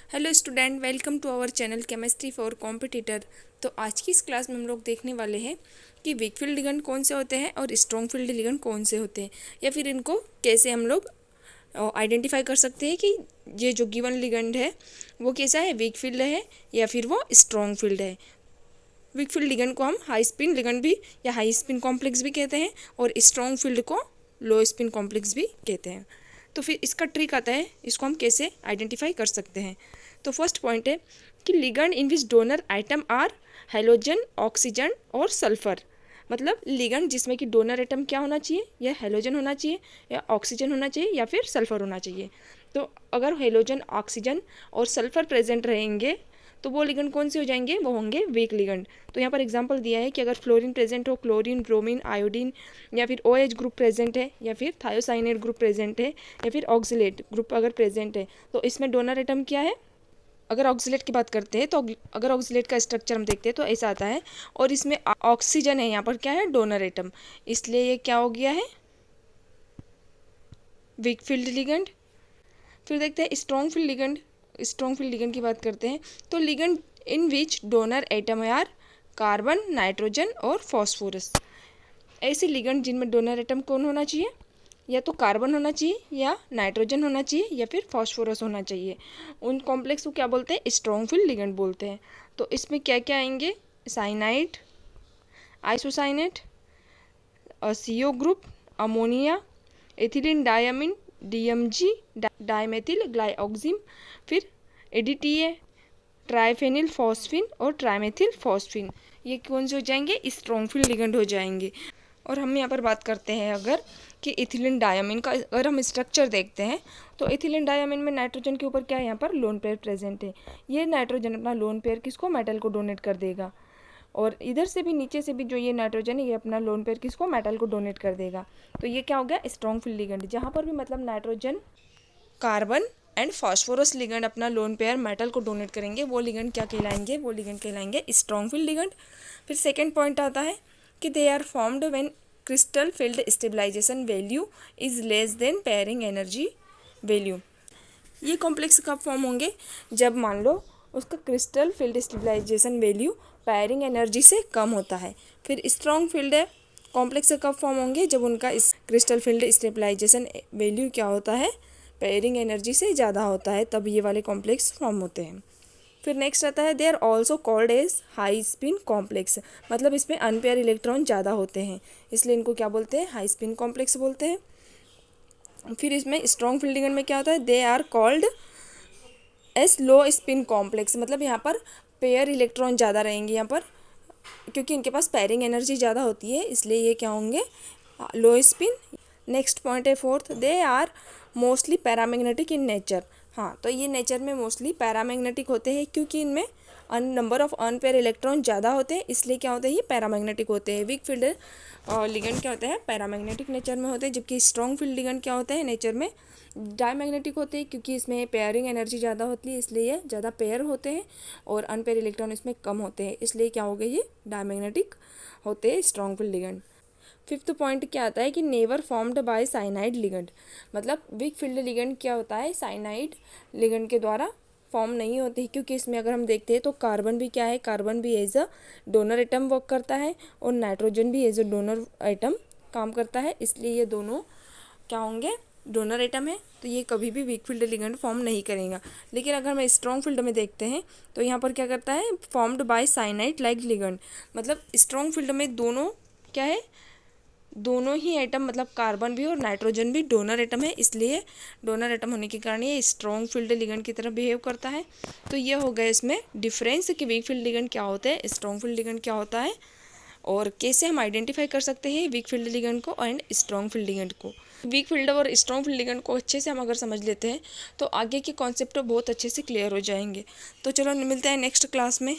Hello student, welcome to our channel chemistry for competitor. तो आज की इस क्लास में हम लोग देखने वाले हैं कि वीक फील्ड लिगेंड कौन से होते हैं और स्ट्रॉन्ग फील्ड लिगेंड कौन से होते हैं, या फिर इनको कैसे हम लोग आइडेंटिफाई कर सकते हैं कि ये जो गिवन लिगेंड है वो कैसा है, वीक फील्ड है या फिर वो स्ट्रॉन्ग फील्ड है। वीक फील्ड लिगेंड को हम हाई स्पिन लिगेंड भी या हाई स्पिन कॉम्प्लेक्स भी कहते हैं और स्ट्रॉन्ग फील्ड को लो स्पिन कॉम्प्लेक्स भी कहते हैं। तो फिर इसका ट्रिक आता है, इसको हम कैसे आइडेंटिफाई कर सकते हैं। तो फर्स्ट पॉइंट है कि ligand in which donor atom are halogen, oxygen और सल्फर। मतलब लिगेंड जिसमें कि डोनर आइटम क्या होना चाहिए, या हेलोजन होना चाहिए या ऑक्सीजन होना चाहिए या फिर सल्फर होना चाहिए। तो अगर हेलोजन, ऑक्सीजन और सल्फर प्रेजेंट रहेंगे तो वो लिगेंड कौन से हो जाएंगे, वो होंगे वीक लिगेंड। तो यहाँ पर एग्जांपल दिया है कि अगर फ्लोरीन प्रेजेंट हो, क्लोरीन, ब्रोमीन, आयोडीन या फिर OH ग्रुप प्रेजेंट है या फिर थायोसाइनेट ग्रुप प्रेजेंट है या फिर ऑक्सिलेट ग्रुप अगर प्रेजेंट है तो इसमें डोनर आइटम क्या है। अगर ऑक्सिलेट की बात करते हैं तो अगर ऑक्सिलेट का स्ट्रक्चर हम देखते हैं तो ऐसा आता है और इसमें ऑक्सीजन है, यहाँ पर क्या है, डोनर आइटम, इसलिए ये क्या हो गया है, वीक फील्ड लिगेंड। फिर देखते हैं strong field ligand. Strong field ligand की बात करते हैं तो ligand in which donor atom are carbon, nitrogen और फॉस्फोरस। ऐसे लिगेंड जिनमें डोनर एटम कौन होना चाहिए, या तो कार्बन होना चाहिए या नाइट्रोजन होना चाहिए या फिर फॉस्फोरस होना चाहिए। उन कॉम्प्लेक्स को क्या बोलते हैं, स्ट्रॉन्ग फील्ड लिगेंड बोलते हैं। तो इसमें क्या क्या आएंगे, cyanide, isocyanate, CO group, ammonia, ethylene diamine, DMG, dimethyl ग्लाइऑक्सिम, फिर ADTA, ट्राइफेनिल फॉस्फिन और ट्राइमेथिल फॉस्फिन। ये कौन से हो जाएंगे, स्ट्रॉन्ग फील्ड लिगेंड हो जाएंगे। और हम यहाँ पर बात करते हैं अगर कि इथिलीन डायमीन का अगर हम स्ट्रक्चर देखते हैं तो इथिलीन डायमीन में नाइट्रोजन के ऊपर क्या है, यहाँ पर लोन पेयर प्रेजेंट है। ये नाइट्रोजन अपना लोन पेयर किसको, मेटल को डोनेट कर देगा, और इधर से भी नीचे से भी जो ये नाइट्रोजन है ये अपना लोन पेयर किसको, मेटल को डोनेट कर देगा। तो ये क्या हो गया, स्ट्रॉन्ग फील्ड लिगेंड। जहाँ पर भी मतलब nitrogen, carbon and phosphorus ligand अपना लोन पेयर मेटल को डोनेट करेंगे, वो लिगेंड क्या कहलाएंगे, वो लिगेंड कहलाएंगे स्ट्रॉन्ग फील्ड लिगेंड। फिर सेकेंड पॉइंट आता है कि they are formed when crystal field stabilisation value is less than pairing energy value. ये कॉम्प्लेक्स कब फॉर्म होंगे, जब मान लो उसका crystal field stabilisation value pairing energy से कम होता है। फिर स्ट्रॉन्ग फील्ड कॉम्प्लेक्स कब फॉर्म होंगे, जब उनका इस क्रिस्टल फील्ड स्टेबलाइजेशन वैल्यू क्या होता है, पेयरिंग एनर्जी से ज़्यादा होता है, तब ये वाले कॉम्प्लेक्स फॉर्म होते हैं। फिर नेक्स्ट आता है they are also called as high spin complex. मतलब इसमें अनपेयर इलेक्ट्रॉन ज़्यादा होते हैं इसलिए इनको क्या बोलते हैं, हाई स्पिन कॉम्प्लेक्स बोलते हैं। फिर इसमें स्ट्रॉन्ग फील्ड लिगेंड में क्या होता है, they are called as low spin complex. मतलब यहाँ पर पेयर इलेक्ट्रॉन ज़्यादा रहेंगे यहाँ पर, क्योंकि इनके पास पेयरिंग एनर्जी ज़्यादा होती है, इसलिए ये क्या होंगे, लो स्पिन। नेक्स्ट पॉइंट है fourth, they are mostly paramagnetic in nature. हाँ, तो ये नेचर में मोस्टली पैरामैग्नेटिक होते हैं क्योंकि इनमें नंबर ऑफ अनपेयर इलेक्ट्रॉन ज़्यादा होते हैं, इसलिए क्या होते हैं, ये पैरामैग्नेटिक होते हैं। वीक फील्ड लिगेंड क्या होते हैं, पैरामैग्नेटिक नेचर में होते हैं, जबकि स्ट्रॉन्ग फील्ड लिगेंड क्या होते हैं, नेचर में डायमैग्नेटिक होते हैं, क्योंकि इसमें पेयरिंग एनर्जी ज़्यादा होती है इसलिए ये ज़्यादा पेयर होते हैं और अनपेयर इलेक्ट्रॉन इसमें कम होते हैं, इसलिए क्या हो गए, ये डायमैग्नेटिक होते हैं strong field ligand. Fifth point क्या आता है कि never formed by cyanide ligand. मतलब वीक फील्ड लिगेंड क्या होता है, साइनाइड लिगेंड के द्वारा फॉर्म नहीं होती, क्योंकि इसमें अगर हम देखते हैं तो कार्बन भी क्या है, कार्बन भी as a donor atom work करता है और नाइट्रोजन भी एज अ डोनर एटम काम करता है, इसलिए ये दोनों क्या होंगे, डोनर एटम है, तो ये कभी भी वीक फील्ड लिगेंड फॉर्म नहीं करेगा। लेकिन अगर हम स्ट्रॉन्ग फील्ड में देखते हैं तो यहाँ पर क्या करता है, formed by cyanide like ligand. मतलब स्ट्रॉन्ग फील्ड में दोनों क्या है, दोनों ही एटम, मतलब कार्बन भी और नाइट्रोजन भी डोनर एटम है, इसलिए डोनर एटम होने के कारण ये स्ट्रॉन्ग फील्ड लिगेंड की तरह बिहेव करता है। तो ये हो गया इसमें डिफरेंस कि वीक फील्ड लिगेंड क्या होता है, स्ट्रॉन्ग फील्ड लिगेंड क्या होता है, और कैसे हम आइडेंटिफाई कर सकते हैं वीक फील्ड लिगेंड को एंड स्ट्रॉन्ग फील्ड लिगेंड को। वीक फील्ड और स्ट्रॉन्ग फील्ड लिगेंड को अच्छे से हम अगर समझ लेते हैं तो आगे के कॉन्सेप्ट बहुत अच्छे से क्लियर हो जाएंगे। तो चलो मिलते हैं नेक्स्ट क्लास में।